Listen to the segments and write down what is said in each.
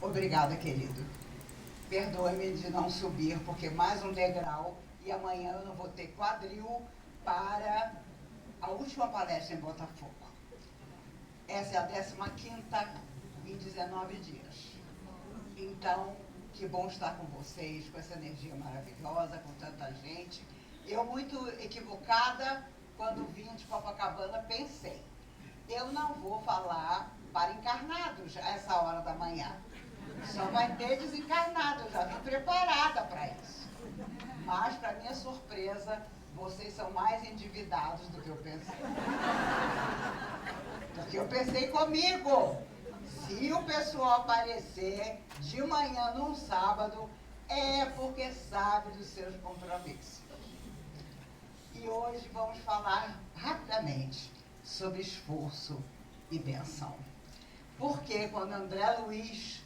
Obrigada, querido. Perdoe-me de não subir, porque mais um degrau e amanhã eu não vou ter quadril para a última palestra em Botafogo. Essa é a 15ª em 19 dias. Então, que bom estar com vocês, com essa energia maravilhosa, com tanta gente. Eu, muito equivocada, quando vim de Copacabana, pensei, eu não vou falar para encarnados a essa hora da manhã. Só vai ter desencarnado, eu já vim preparada para isso. Mas, para minha surpresa, vocês são mais endividados do que eu pensei. Porque eu pensei comigo, se o pessoal aparecer de manhã num sábado, é porque sabe dos seus compromissos. E hoje vamos falar rapidamente sobre esforço e benção. Porque quando André Luiz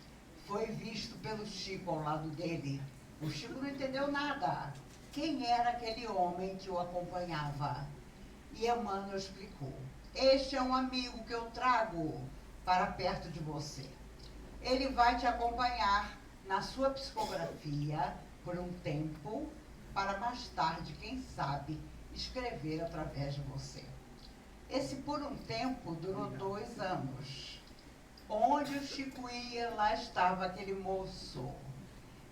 foi visto pelo Chico ao lado dele, o Chico não entendeu nada. Quem era aquele homem que o acompanhava? E Emmanuel explicou. Este é um amigo que eu trago para perto de você. Ele vai te acompanhar na sua psicografia por um tempo, para mais tarde, quem sabe, escrever através de você. Esse por um tempo durou 2 anos. Onde o Chico ia, lá estava aquele moço.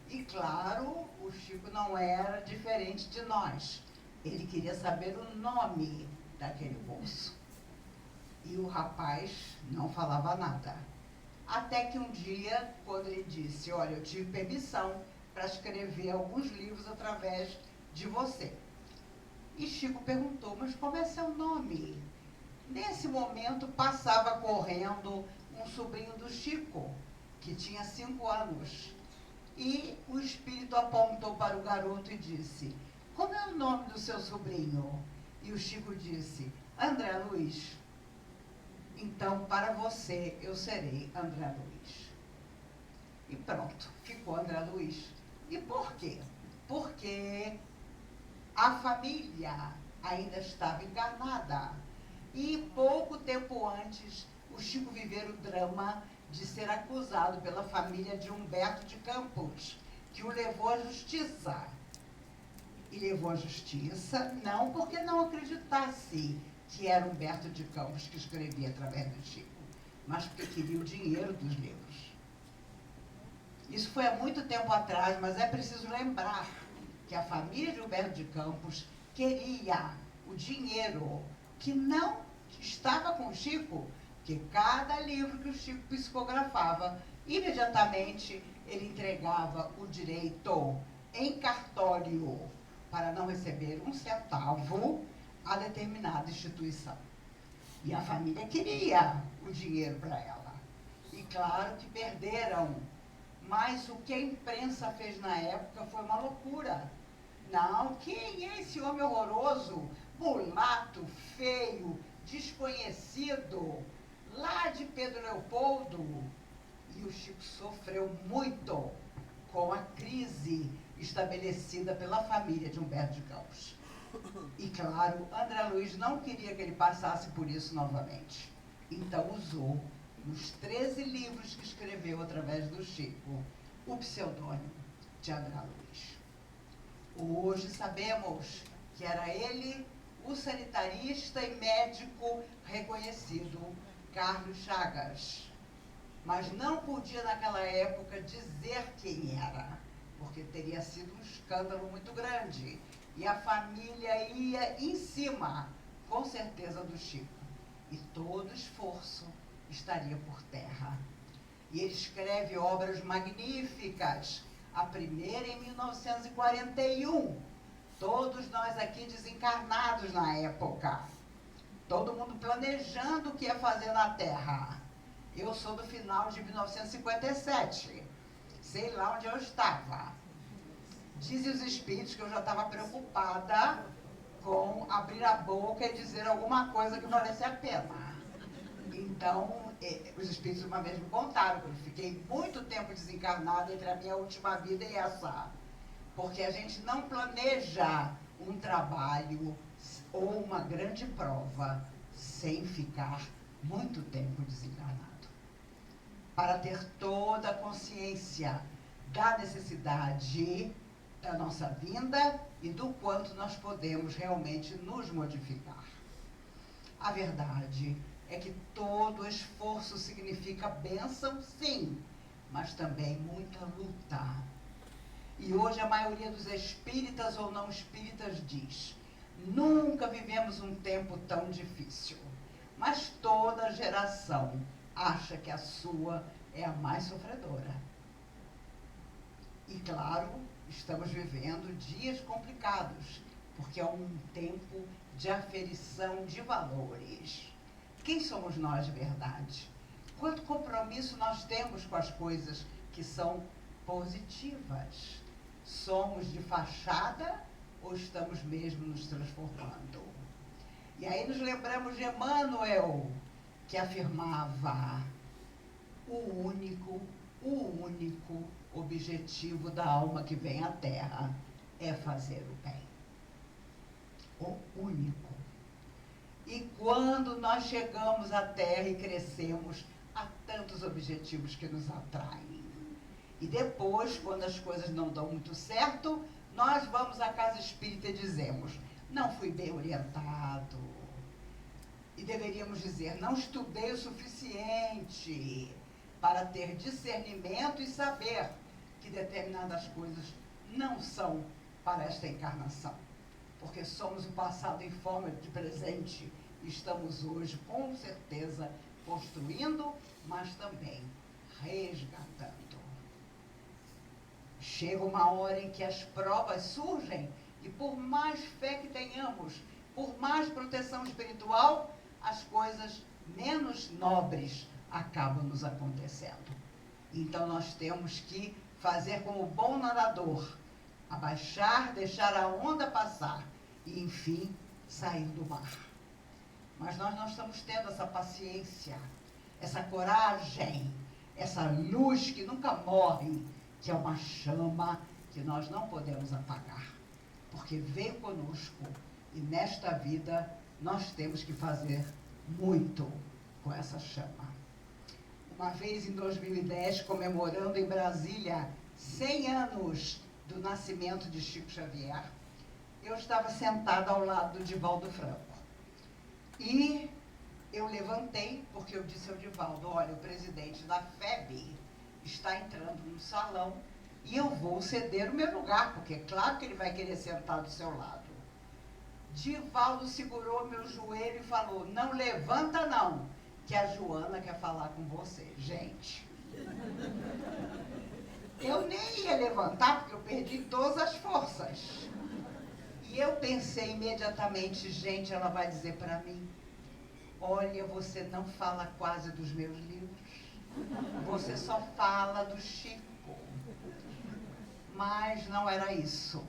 E claro, o Chico não era diferente de nós. Ele queria saber o nome daquele moço. E o rapaz não falava nada. Até que um dia, quando ele disse, olha, eu tive permissão para escrever alguns livros através de você. E Chico perguntou, mas como é seu nome? Nesse momento, passava correndo um sobrinho do Chico, que tinha 5 anos. E o espírito apontou para o garoto e disse, como é o nome do seu sobrinho? E o Chico disse, André Luiz. Então, para você, eu serei André Luiz. E pronto, ficou André Luiz. E por quê? Porque a família ainda estava enganada. E pouco tempo antes, o Chico vivera o drama de ser acusado pela família de Humberto de Campos, que o levou à justiça. E levou à justiça não porque não acreditasse que era Humberto de Campos que escrevia através do Chico, mas porque queria o dinheiro dos livros. Isso foi há muito tempo atrás, mas é preciso lembrar que a família de Humberto de Campos queria o dinheiro que não estava com o Chico, que cada livro que o Chico psicografava, imediatamente ele entregava o direito em cartório para não receber um centavo a determinada instituição. E a família queria o dinheiro para ela. E claro que perderam, mas o que a imprensa fez na época foi uma loucura. Não, quem é esse homem horroroso, mulato, feio, desconhecido, lá de Pedro Leopoldo? E o Chico sofreu muito com a crise estabelecida pela família de Humberto de Campos. E claro, André Luiz não queria que ele passasse por isso novamente. Então usou, nos 13 livros que escreveu através do Chico, o pseudônimo de André Luiz. Hoje sabemos que era ele, o sanitarista e médico reconhecido, Carlos Chagas. Mas não podia naquela época dizer quem era, porque teria sido um escândalo muito grande. E a família ia em cima, com certeza, do Chico. E todo esforço estaria por terra. E ele escreve obras magníficas. A primeira em 1941. Todos nós aqui desencarnados na época. Todo mundo planejando o que ia fazer na Terra. Eu sou do final de 1957. Sei lá onde eu estava. Dizem os espíritos que eu já estava preocupada com abrir a boca e dizer alguma coisa que valesse a pena. Então, os espíritos uma vez me contaram que eu fiquei muito tempo desencarnada entre a minha última vida e essa. Porque a gente não planeja um trabalho ou uma grande prova sem ficar muito tempo desencarnado. para ter toda a consciência da necessidade da nossa vinda e do quanto nós podemos realmente nos modificar. A verdade é que todo esforço significa bênção, sim, mas também muita luta. E hoje a maioria dos espíritas ou não espíritas diz: nunca vivemos um tempo tão difícil. Mas toda geração acha que a sua é a mais sofredora. E claro, estamos vivendo dias complicados, porque é um tempo de aferição de valores. Quem somos nós de verdade? Quanto compromisso nós temos com as coisas que são positivas? Somos de fachada ou estamos mesmo nos transformando? E aí nos lembramos de Emmanuel, que afirmava: o único objetivo da alma que vem à Terra é fazer o bem. O único. E quando nós chegamos à Terra e crescemos, há tantos objetivos que nos atraem. E depois, quando as coisas não dão muito certo, nós vamos à casa espírita e dizemos: não fui bem orientado. E deveríamos dizer: não estudei o suficiente para ter discernimento e saber que determinadas coisas não são para esta encarnação. Porque somos o passado em forma de presente e estamos hoje, com certeza, construindo, mas também resgatando. Chega uma hora em que as provas surgem e por mais fé que tenhamos, por mais proteção espiritual, as coisas menos nobres acabam nos acontecendo. Então nós temos que fazer como o bom nadador, abaixar, deixar a onda passar e, enfim, sair do mar. Mas nós não estamos tendo essa paciência, essa coragem, essa luz que nunca morre, que é uma chama que nós não podemos apagar, porque veio conosco e nesta vida nós temos que fazer muito com essa chama. Uma vez em 2010, comemorando em Brasília 100 anos do nascimento de Chico Xavier, eu estava sentada ao lado do Divaldo Franco. E eu levantei, porque eu disse ao Divaldo: olha, o presidente da FEB está entrando no salão e eu vou ceder o meu lugar, porque é claro que ele vai querer sentar do seu lado. Divaldo segurou meu joelho e falou: não levanta não, que a Joana quer falar com você. Gente, eu nem ia levantar, porque eu perdi todas as forças. E eu pensei imediatamente: gente, ela vai dizer para mim: olha, você não fala quase dos meus livros, você só fala do Chico. Mas não era isso.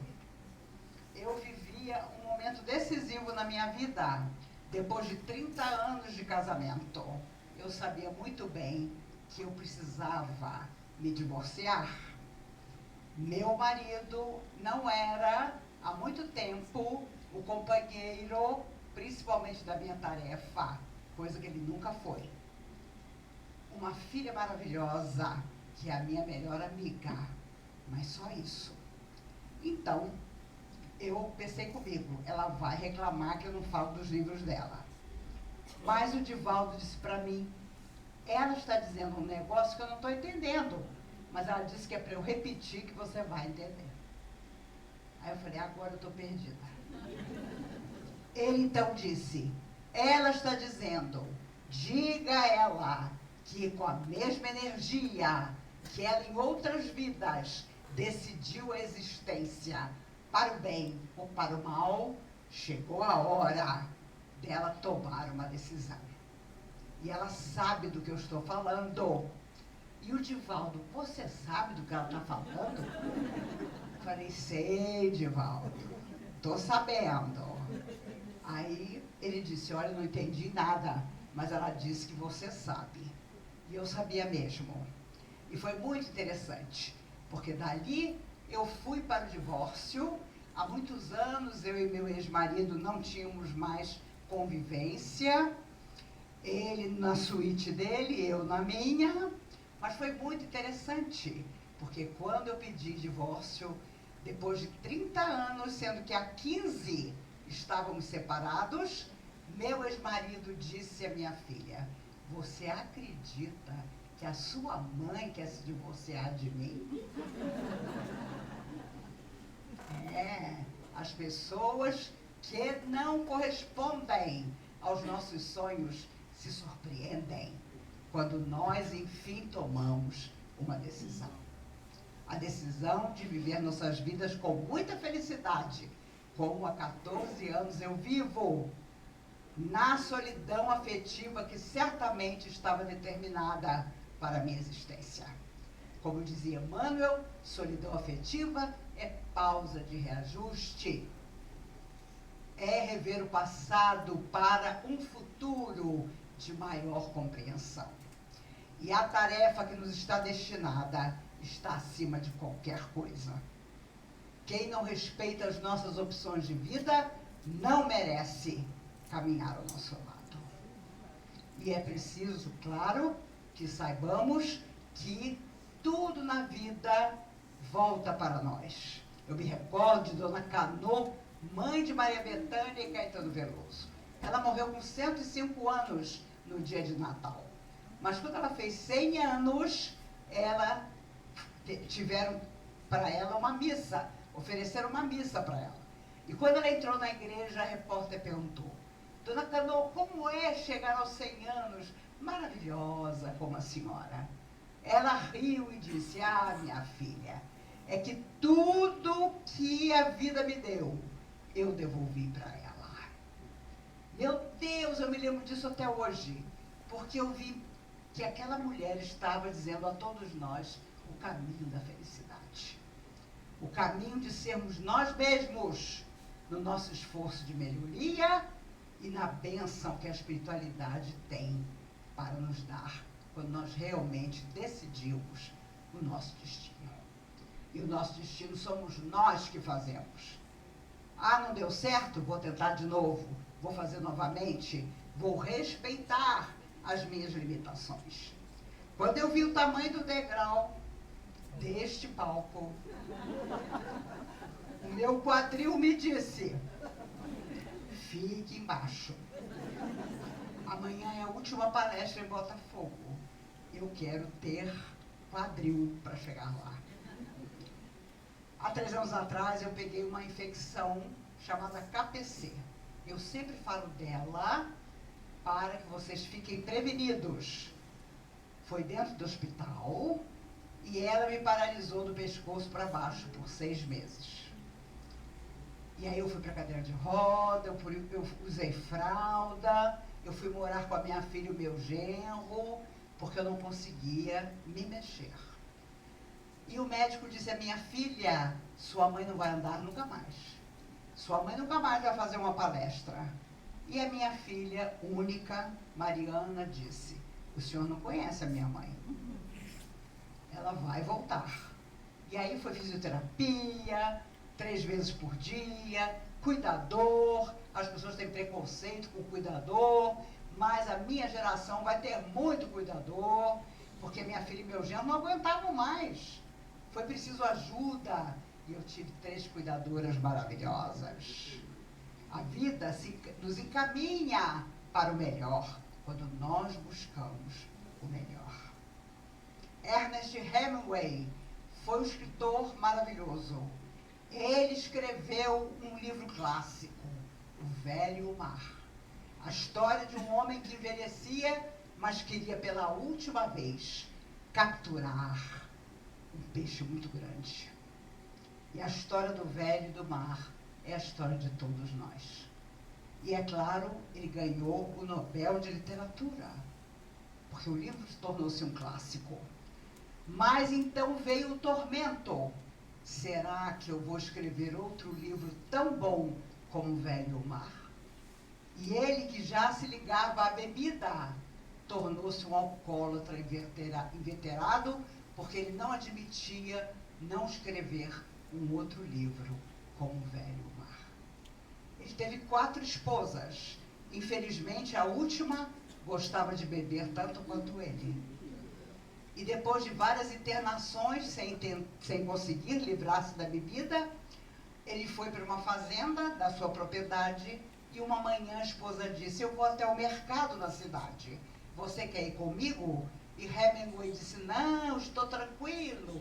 Eu vivia um momento decisivo na minha vida. Depois de 30 anos de casamento, eu sabia muito bem que eu precisava me divorciar. Meu marido não era, há muito tempo, o companheiro, principalmente da minha tarefa, coisa que ele nunca foi. Uma filha maravilhosa, que é a minha melhor amiga, mas só isso. Então, eu pensei comigo: ela vai reclamar que eu não falo dos livros dela. Mas o Divaldo disse para mim: ela está dizendo um negócio que eu não estou entendendo, mas ela disse que é para eu repetir que você vai entender. Aí eu falei: agora eu estou perdida. Ele então disse: ela está dizendo, diga a ela que com a mesma energia que ela em outras vidas decidiu a existência para o bem ou para o mal, chegou a hora dela tomar uma decisão. E ela sabe do que eu estou falando. E o Divaldo: você sabe do que ela está falando? Eu falei: sei, Divaldo, estou sabendo. Aí ele disse: olha, não entendi nada, mas ela disse que você sabe. E eu sabia mesmo. E foi muito interessante, porque dali eu fui para o divórcio. Há muitos anos eu e meu ex-marido não tínhamos mais convivência. Ele na suíte dele, eu na minha. Mas foi muito interessante, porque quando eu pedi divórcio, depois de 30 anos, sendo que há 15 estávamos separados, meu ex-marido disse à minha filha: você acredita que a sua mãe quer se divorciar de mim? As pessoas que não correspondem aos nossos sonhos se surpreendem quando nós, enfim, tomamos uma decisão. A decisão de viver nossas vidas com muita felicidade, como há 14 anos eu vivo, na solidão afetiva que certamente estava determinada para a minha existência. Como dizia Emmanuel, solidão afetiva é pausa de reajuste, é rever o passado para um futuro de maior compreensão. E a tarefa que nos está destinada está acima de qualquer coisa. Quem não respeita as nossas opções de vida não merece caminhar ao nosso lado. E é preciso, claro, que saibamos que tudo na vida volta para nós. Eu me recordo de Dona Canô, mãe de Maria Bethânia e Caetano Veloso. Ela morreu com 105 anos no dia de Natal. Mas quando ela fez 100 anos, tiveram para ela uma missa, ofereceram uma missa para ela. E quando ela entrou na igreja, a repórter perguntou: Dona Canô, como é chegar aos 100 anos? Maravilhosa como a senhora. Ela riu e disse: minha filha, é que tudo que a vida me deu, eu devolvi para ela. Meu Deus, eu me lembro disso até hoje, porque eu vi que aquela mulher estava dizendo a todos nós o caminho da felicidade. O caminho de sermos nós mesmos, no nosso esforço de melhoria e na bênção que a espiritualidade tem para nos dar, quando nós realmente decidimos o nosso destino. E o nosso destino somos nós que fazemos. Não deu certo? Vou tentar de novo. Vou fazer novamente. Vou respeitar as minhas limitações. Quando eu vi o tamanho do degrau deste palco, o meu quadril me disse: fique embaixo. Amanhã é a última palestra em Botafogo. Eu quero ter quadril para chegar lá. Há 3 anos atrás, eu peguei uma infecção chamada KPC. Eu sempre falo dela para que vocês fiquem prevenidos. Foi dentro do hospital e ela me paralisou do pescoço para baixo por 6 meses. E aí eu fui para a cadeira de roda, eu usei fralda, eu fui morar com a minha filha e o meu genro, porque eu não conseguia me mexer. E o médico disse: minha filha, sua mãe não vai andar nunca mais. Sua mãe nunca mais vai fazer uma palestra. E a minha filha única, Mariana, disse: o senhor não conhece a minha mãe. Ela vai voltar. E aí foi fisioterapia, 3 vezes por dia, cuidador. As pessoas têm preconceito com o cuidador, mas a minha geração vai ter muito cuidador, porque minha filha e meu genro não aguentavam mais. Foi preciso ajuda e eu tive 3 cuidadoras maravilhosas. A vida nos encaminha para o melhor quando nós buscamos o melhor. Ernest Hemingway foi um escritor maravilhoso. Ele escreveu um livro clássico, O Velho e o Mar. A história de um homem que envelhecia, mas queria pela última vez capturar um peixe muito grande. E a história do velho e do mar é a história de todos nós. E é claro, ele ganhou o Nobel de Literatura, porque o livro tornou-se um clássico. Mas então veio o tormento. Será que eu vou escrever outro livro tão bom como O Velho e o Mar? E ele, que já se ligava à bebida, tornou-se um alcoólatra inveterado, porque ele não admitia não escrever um outro livro como O Velho e o Mar. Ele teve 4 esposas. Infelizmente, a última gostava de beber tanto quanto ele. E depois de várias internações, sem conseguir livrar-se da bebida, ele foi para uma fazenda da sua propriedade e uma manhã a esposa disse: eu vou até o mercado na cidade. Você quer ir comigo? E Hemingway disse: não, estou tranquilo.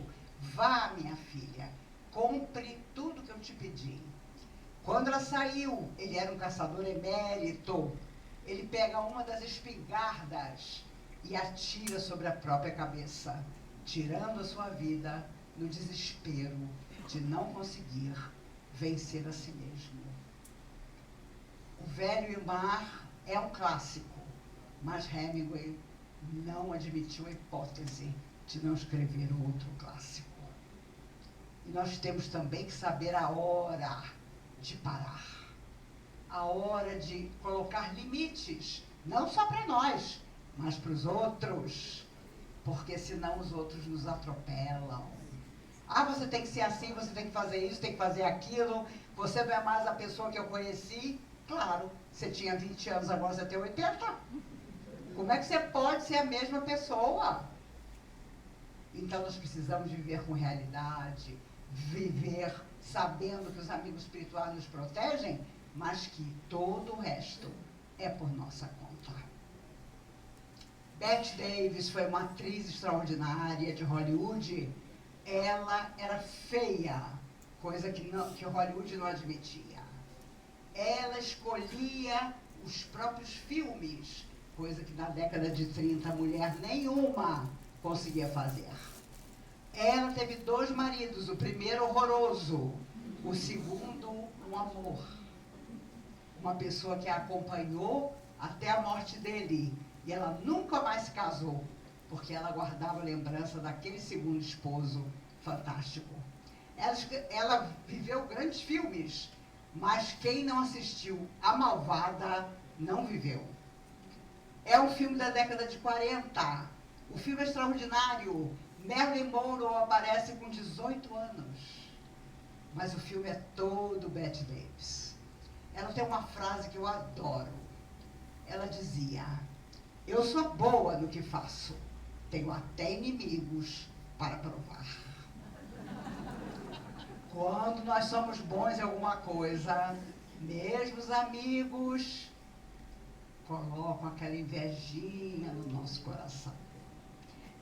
Vá, minha filha, compre tudo que eu te pedi. Quando ela saiu, ele era um caçador emérito. Ele pega uma das espingardas e atira sobre a própria cabeça, tirando a sua vida no desespero de não conseguir vencer a si mesmo. O Velho e o Mar é um clássico, mas Hemingway não admitiu a hipótese de não escrever outro clássico. E nós temos também que saber a hora de parar, a hora de colocar limites, não só para nós, mas para os outros, porque senão os outros nos atropelam. Ah, você tem que ser assim, você tem que fazer isso, tem que fazer aquilo, você não é mais a pessoa que eu conheci. Claro, você tinha 20 anos, agora você tem 80. Como é que você pode ser a mesma pessoa? Então nós precisamos viver com realidade, viver sabendo que os amigos espirituais nos protegem, mas que todo o resto é por nossa conta. Bette Davis foi uma atriz extraordinária de Hollywood. Ela era feia, coisa que Hollywood não admitia. Ela escolhia os próprios filmes, coisa que na década de 30 mulher nenhuma conseguia fazer. Ela teve 2 maridos, o primeiro horroroso, o segundo um amor. Uma pessoa que a acompanhou até a morte dele. E ela nunca mais se casou, porque ela guardava a lembrança daquele segundo esposo fantástico. Ela viveu grandes filmes, mas quem não assistiu A Malvada não viveu. É um filme da década de 40. O filme é extraordinário. Marilyn Monroe aparece com 18 anos. Mas o filme é todo Bette Davis. Ela tem uma frase que eu adoro. Ela dizia: eu sou boa no que faço. Tenho até inimigos para provar. Quando nós somos bons em alguma coisa, mesmo os amigos colocam aquela invejinha no nosso coração.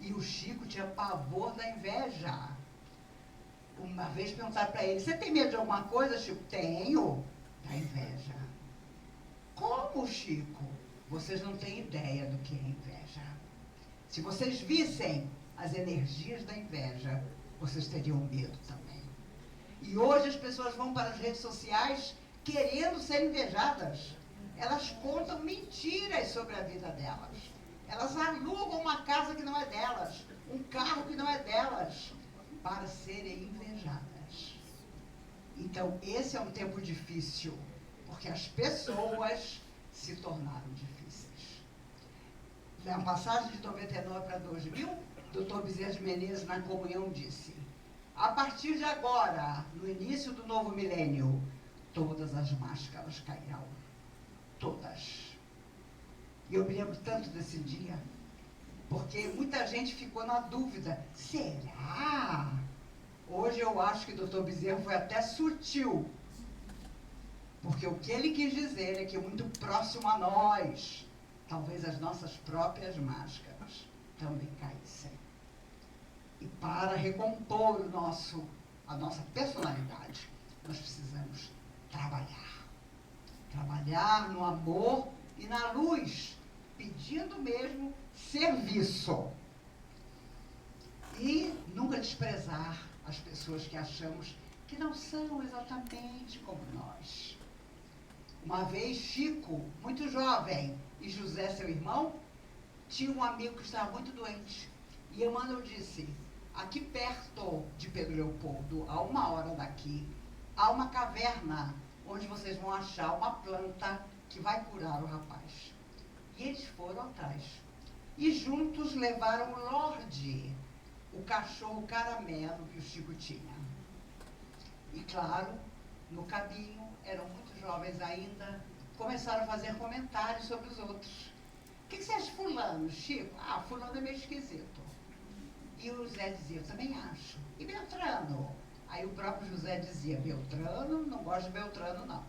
E o Chico tinha pavor da inveja. Uma vez perguntaram para ele: você tem medo de alguma coisa, Chico? Tenho. Da inveja. Como, Chico? Vocês não têm ideia do que é inveja. Se vocês vissem as energias da inveja, vocês teriam medo também. E hoje as pessoas vão para as redes sociais querendo ser invejadas. Elas contam mentiras sobre a vida delas. Elas alugam uma casa que não é delas, um carro que não é delas, para serem invejadas. Então, esse é um tempo difícil, porque as pessoas se tornaram difíceis. Na passagem de 99 para 2000, Dr. Bezerra de Menezes, na comunhão, disse: a partir de agora, no início do novo milênio, todas as máscaras cairão. Todas. E eu me lembro tanto desse dia, porque muita gente ficou na dúvida: será? Hoje eu acho que o Dr. Bezerra foi até sutil, porque o que ele quis dizer é que muito próximo a nós, talvez as nossas próprias máscaras também caíssem. E para recompor a nossa personalidade, nós precisamos trabalhar. Trabalhar no amor e na luz, pedindo mesmo serviço. E nunca desprezar as pessoas que achamos que não são exatamente como nós. Uma vez, Chico, muito jovem, e José, seu irmão, tinha um amigo que estava muito doente. E Emmanuel disse: aqui perto de Pedro Leopoldo, a 1 hora daqui, há uma caverna onde vocês vão achar uma planta que vai curar o rapaz. E eles foram atrás. E juntos levaram o Lorde, o cachorro caramelo que o Chico tinha. E claro, no caminho, eram muito jovens ainda, começaram a fazer comentários sobre os outros. O que você acha de fulano, Chico? Ah, fulano é meio esquisito. E o José dizia, eu também acho. E Beltrano? Aí o próprio José dizia, Beltrano, não gosto de Beltrano, não.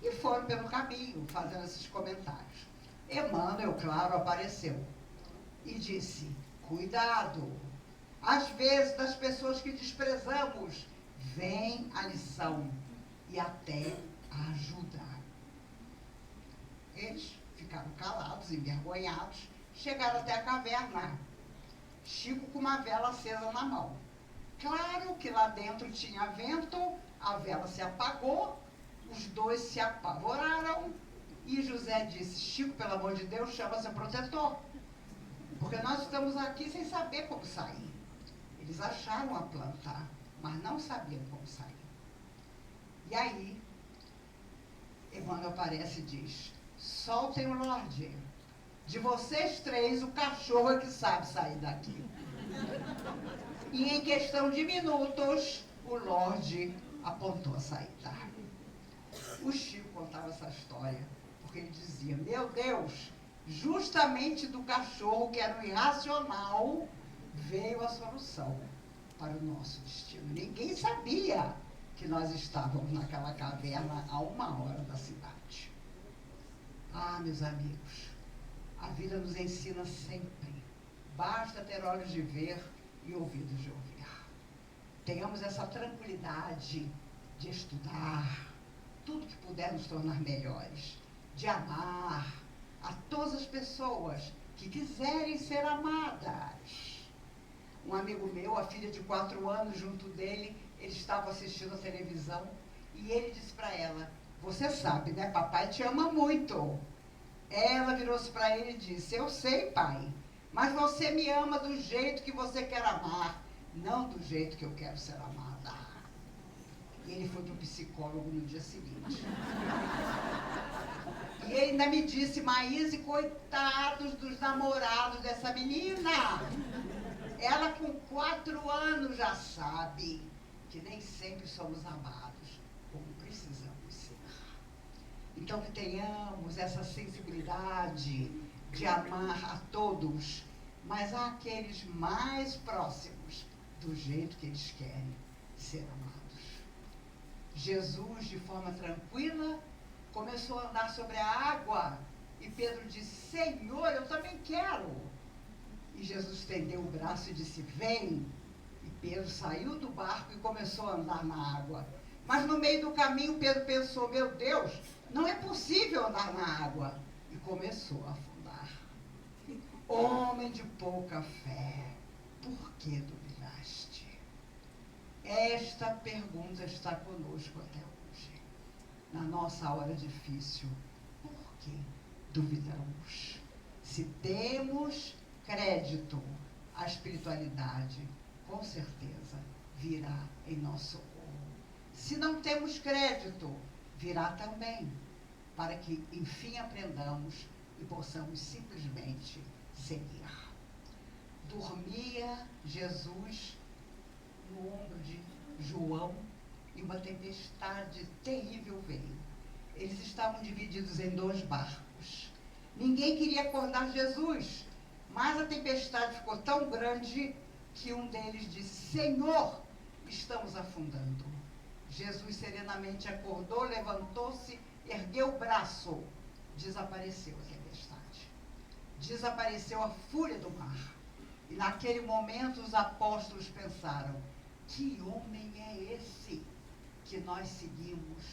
E foram pelo caminho, fazendo esses comentários. Emmanuel, claro, apareceu e disse, cuidado, às vezes das pessoas que desprezamos, vem a lição e até a ajuda. Eles ficaram calados, envergonhados, chegaram até a caverna. Chico com uma vela acesa na mão. Claro que lá dentro tinha vento, a vela se apagou, os dois se apavoraram e José disse, Chico, pelo amor de Deus, chama seu protetor, porque nós estamos aqui sem saber como sair. Eles acharam a planta, mas não sabiam como sair. E aí, Emmanuel aparece e diz, soltem o Lorde. De vocês três, o cachorro é que sabe sair daqui. E em questão de minutos, o Lorde apontou a saída. O Chico contava essa história, porque ele dizia, meu Deus, justamente do cachorro, que era o irracional, veio a solução para o nosso destino. Ninguém sabia que nós estávamos naquela caverna a 1 hora da cidade. Ah, meus amigos, a vida nos ensina sempre. Basta ter olhos de ver e ouvidos de ouvir. Tenhamos essa tranquilidade de estudar tudo que puder nos tornar melhores, de amar a todas as pessoas que quiserem ser amadas. Um amigo meu, a filha de 4 anos, junto dele, ele estava assistindo a televisão e ele disse para ela, você sabe, né, papai te ama muito. Ela virou-se para ele e disse, eu sei, pai, mas você me ama do jeito que você quer amar, não do jeito que eu quero ser amada. E ele foi para o psicólogo no dia seguinte. E ele ainda me disse, Maíse, coitados dos namorados dessa menina. Ela com 4 anos já sabe que nem sempre somos amados como precisamos ser. Então que tenhamos essa sensibilidade de amar a todos, mas àqueles mais próximos, do jeito que eles querem ser amados. Jesus, de forma tranquila, começou a andar sobre a água e Pedro disse, Senhor, eu também quero. E Jesus estendeu o braço e disse, vem. E Pedro saiu do barco e começou a andar na água. Mas no meio do caminho, Pedro pensou, meu Deus, não é possível andar na água. E começou a afundar. Homem de pouca fé, por que duvidaste? Esta pergunta está conosco até hoje. Na nossa hora difícil, por que duvidamos? Se temos crédito, a espiritualidade, com certeza, virá em nosso socorro. Se não temos crédito, virá também, para que, enfim, aprendamos e possamos simplesmente seguir. Dormia Jesus no ombro de João e uma tempestade terrível veio. Eles estavam divididos em 2 barcos. Ninguém queria acordar Jesus, mas a tempestade ficou tão grande que um deles disse, Senhor, estamos afundando. Jesus serenamente acordou, levantou-se, ergueu o braço, desapareceu a tempestade. Desapareceu a fúria do mar. E naquele momento os apóstolos pensaram, que homem é esse que nós seguimos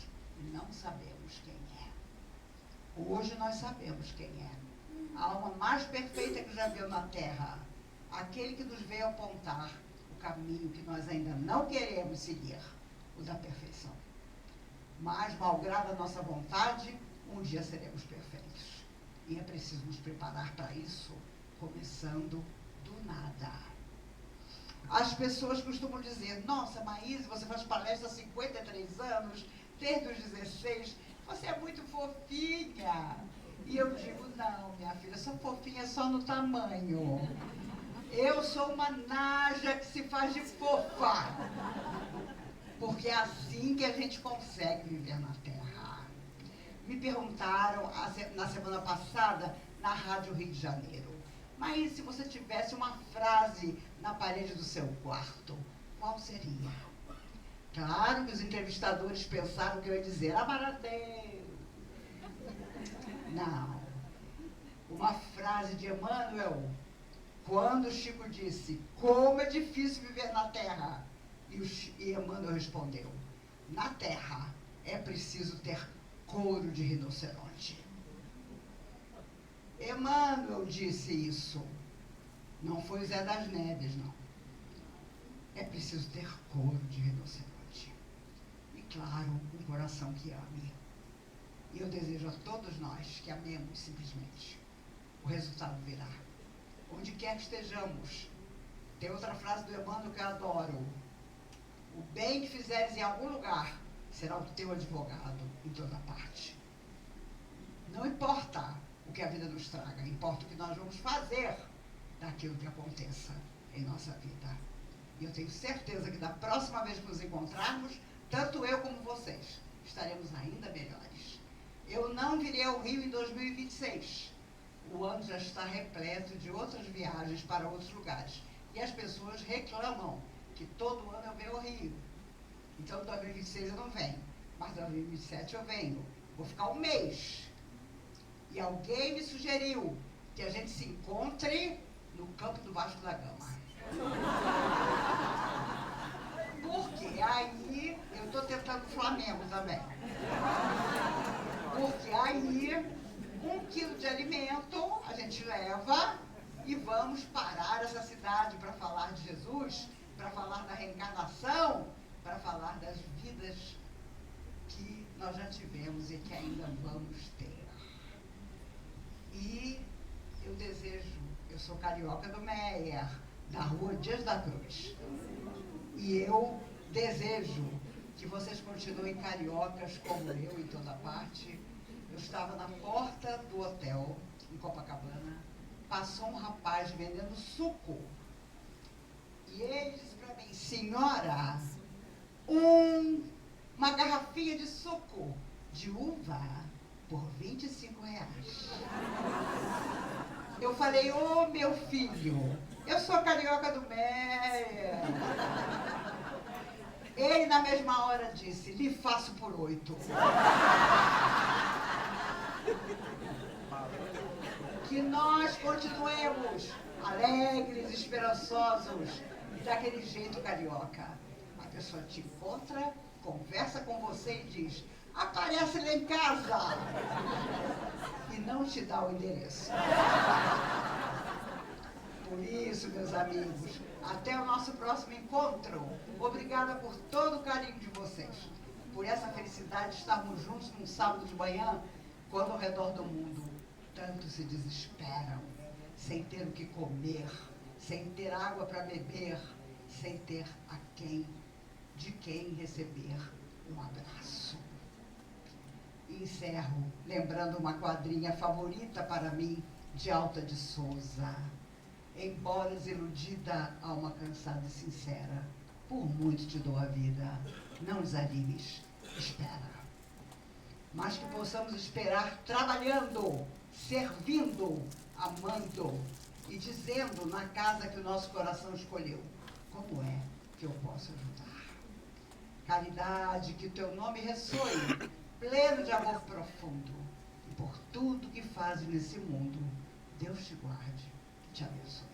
e não sabemos quem é? Hoje nós sabemos quem é. A alma mais perfeita que já viu na terra. Aquele que nos veio apontar o caminho que nós ainda não queremos seguir, o da perfeição. Mas, malgrado a nossa vontade, um dia seremos perfeitos. E é preciso nos preparar para isso, começando do nada. As pessoas costumam dizer, nossa, Maíse, você faz palestra há 53 anos, desde os 16, você é muito fofinha. E eu digo, não, minha filha, sou fofinha só no tamanho. Eu sou uma naja que se faz de fofa. Porque é assim que a gente consegue viver na Terra. Me perguntaram na semana passada, na Rádio Rio de Janeiro, mas se você tivesse uma frase na parede do seu quarto, qual seria? Claro que os entrevistadores pensaram que eu ia dizer, amar a Deus. Não. Uma frase de Emmanuel, quando Chico disse, como é difícil viver na Terra. E Emmanuel respondeu, na Terra é preciso ter couro de rinoceronte. Emmanuel disse isso. Não foi Zé das Neves, não. É preciso ter couro de rinoceronte. E, claro, um coração que ame. E eu desejo a todos nós que amemos simplesmente. O resultado virá. Onde quer que estejamos. Tem outra frase do Emmanuel que eu adoro. O bem que fizeres em algum lugar será o teu advogado em toda parte. Não importa o que a vida nos traga, importa o que nós vamos fazer daquilo que aconteça em nossa vida. E eu tenho certeza que da próxima vez que nos encontrarmos, tanto eu como vocês, estaremos ainda melhores. Eu não virei ao Rio em 2026. O ano já está repleto de outras viagens para outros lugares. E as pessoas reclamam que todo ano eu venho ao Rio. Então, em 2026 eu não venho. Mas em 2027 eu venho. Vou ficar um mês. E alguém me sugeriu que a gente se encontre no campo do Vasco da Gama. Porque aí eu estou tentando o Flamengo também. Porque aí 1 quilo de alimento a gente leva e vamos parar essa cidade para falar de Jesus, para falar da reencarnação, para falar das vidas que nós já tivemos e que ainda vamos ter. E eu desejo, eu sou carioca do Meier, da rua Dias da Cruz. E eu desejo que vocês continuem cariocas como eu em toda parte. Eu estava na porta do hotel, em Copacabana, passou um rapaz vendendo suco. E ele disse para mim, senhora, uma garrafinha de suco de uva por R$25. Eu falei, ô meu filho, eu sou carioca do Meier. Ele na mesma hora disse, lhe faço por 8. Que nós continuemos alegres, esperançosos, daquele jeito carioca. A pessoa te encontra, conversa com você e diz, aparece lá em casa. E não te dá o endereço. Por isso, meus amigos, até o nosso próximo encontro. Obrigada por todo o carinho de vocês. Por essa felicidade de estarmos juntos num sábado de manhã, quando ao redor do mundo tanto se desesperam, sem ter o que comer, sem ter água para beber, sem ter de quem receber um abraço. E encerro lembrando uma quadrinha favorita para mim, de Alta de Souza. Embora desiludida, alma cansada e sincera, por muito te dou a vida, não desanimes, espera. Mas que possamos esperar trabalhando, servindo, amando e dizendo na casa que o nosso coração escolheu, como é que eu posso ajudar? Caridade, que o teu nome ressoe, pleno de amor profundo, e por tudo que fazes nesse mundo, Deus te guarde e te abençoe.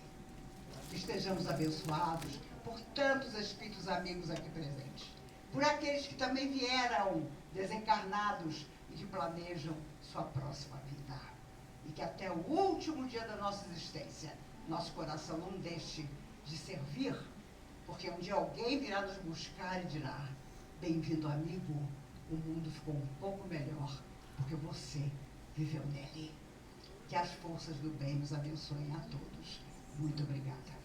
Que estejamos abençoados por tantos espíritos amigos aqui presentes, por aqueles que também vieram desencarnados e que planejam sua próxima vida. E que até o último dia da nossa existência, nosso coração não deixe de servir, porque um dia alguém virá nos buscar e dirá, bem-vindo amigo, o mundo ficou um pouco melhor, porque você viveu nele. Que as forças do bem nos abençoem a todos. Muito obrigada.